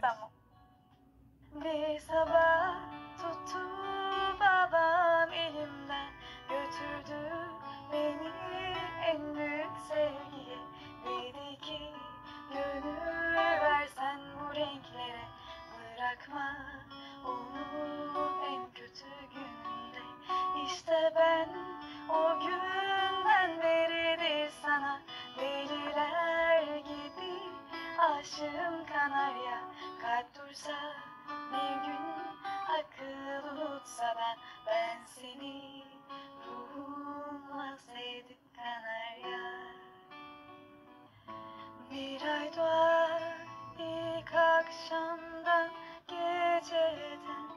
Tamam. Bir sabah tuttu babam elimden, götürdü beni en büyük sevgiye. Dedi ki gönül versen bu renklere, bırakma onu en kötü gününde. İşte ben o günden beridir sana deliler gibi aşığım kanarya. Kalp dursa bir gün, akıl unutsa da ben seni ruhumla sevdim kanarya. Bir ay doğar ilk akşamdan, geceden,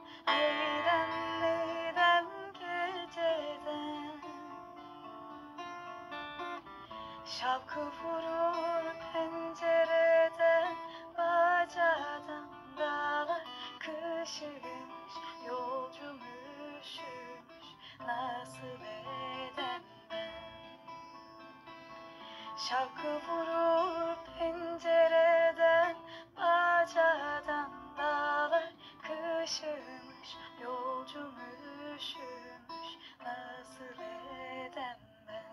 neyden geceden. Şapkı vurur pencereden, bacadan dağlar kış üşümüş, yolcum üşümüş, nasıl edem ben? Şapkı vurur pencereden, bacadan dağlar kış üşümüş, yolcum üşümüş, nasıl edem ben?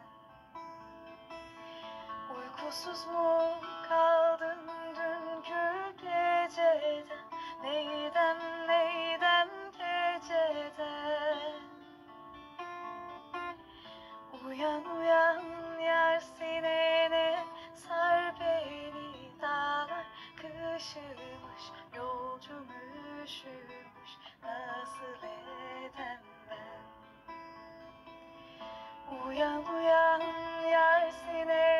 Uykusuz mu kaldın dünkü geceden, neyden geceden? Uyan uyan yar sinene, sar beni dağlar kışımış, yolcum üşümüş, nasıl edem ben? Uyan uyan yar sinene,